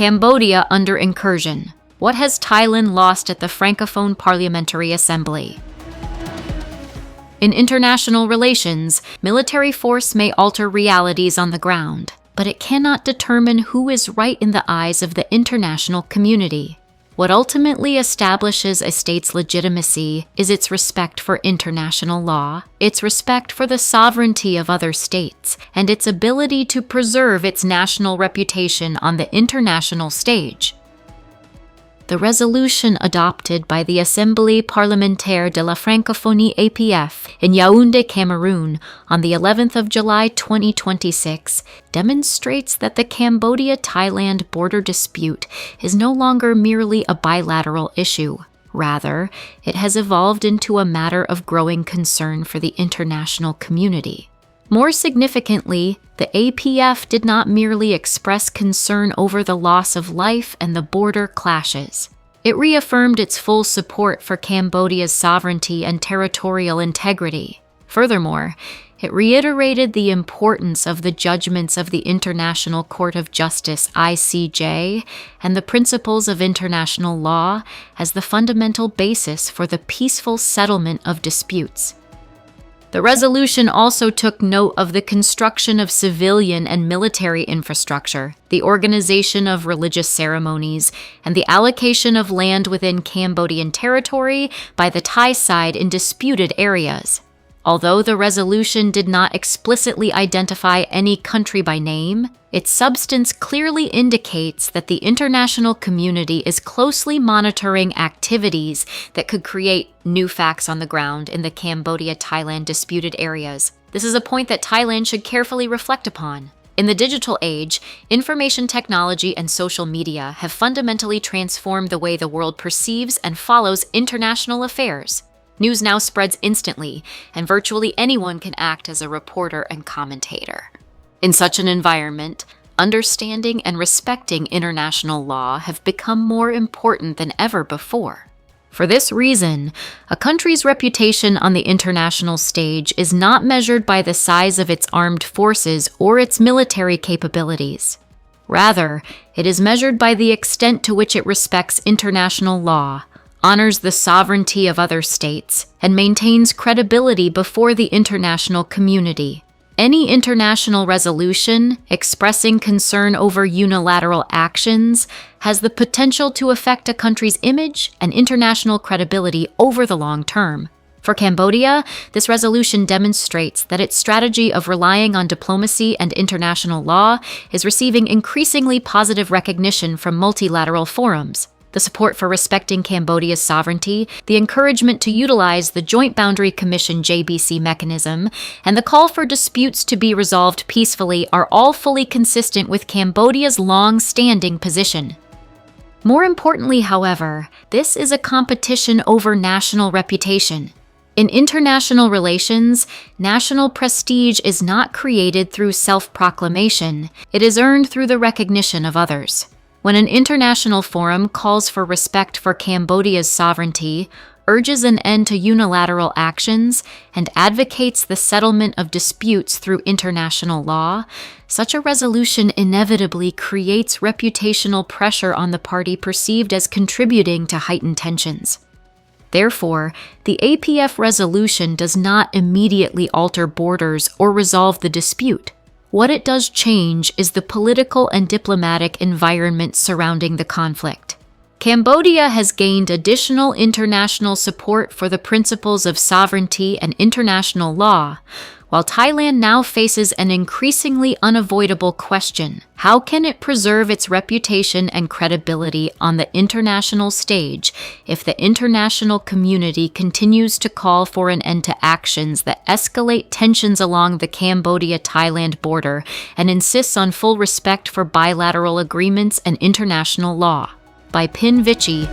Cambodia under Incursion. What has Thailand lost at the Francophone Parliamentary Assembly? In international relations, military force may alter realities on the ground, but it cannot determine who is right in the eyes of the international community. What ultimately establishes a state's legitimacy is its respect for international law, its respect for the sovereignty of other states, and its ability to preserve its national reputation on the international stage. The resolution adopted by the Assemblée Parlementaire de la Francophonie APF in Yaoundé, Cameroon, on the 11th of July 2026 demonstrates that the Cambodia-Thailand border dispute is no longer merely a bilateral issue. Rather, it has evolved into a matter of growing concern for the international community. More significantly, the APF did not merely express concern over the loss of life and the border clashes. It reaffirmed its full support for Cambodia's sovereignty and territorial integrity. Furthermore, it reiterated the importance of the judgments of the International Court of Justice (ICJ) and the principles of international law as the fundamental basis for the peaceful settlement of disputes. The resolution also took note of the construction of civilian and military infrastructure, the organization of religious ceremonies, and the allocation of land within Cambodian territory by the Thai side in disputed areas. Although the resolution did not explicitly identify any country by name, its substance clearly indicates that the international community is closely monitoring activities that could create new facts on the ground in the Cambodia-Thailand disputed areas. This is a point that Thailand should carefully reflect upon. In the digital age, information technology and social media have fundamentally transformed the way the world perceives and follows international affairs. News now spreads instantly, and virtually anyone can act as a reporter and commentator. In such an environment, understanding and respecting international law have become more important than ever before. For this reason, a country's reputation on the international stage is not measured by the size of its armed forces or its military capabilities. Rather, it is measured by the extent to which it respects international law, honors the sovereignty of other states, and maintains credibility before the international community. Any international resolution expressing concern over unilateral actions has the potential to affect a country's image and international credibility over the long term. For Cambodia, this resolution demonstrates that its strategy of relying on diplomacy and international law is receiving increasingly positive recognition from multilateral forums. The support for respecting Cambodia's sovereignty, the encouragement to utilize the Joint Boundary Commission (JBC) mechanism, and the call for disputes to be resolved peacefully are all fully consistent with Cambodia's long-standing position. More importantly, however, this is a competition over national reputation. In international relations, national prestige is not created through self-proclamation, it is earned through the recognition of others. When an international forum calls for respect for Cambodia's sovereignty, urges an end to unilateral actions, and advocates the settlement of disputes through international law, such a resolution inevitably creates reputational pressure on the party perceived as contributing to heightened tensions. Therefore, the APF resolution does not immediately alter borders or resolve the dispute. What it does change is the political and diplomatic environment surrounding the conflict. Cambodia has gained additional international support for the principles of sovereignty and international law, while Thailand now faces an increasingly unavoidable question: how can it preserve its reputation and credibility on the international stage if the international community continues to call for an end to actions that escalate tensions along the Cambodia-Thailand border and insists on full respect for bilateral agreements and international law? By Pin Vici,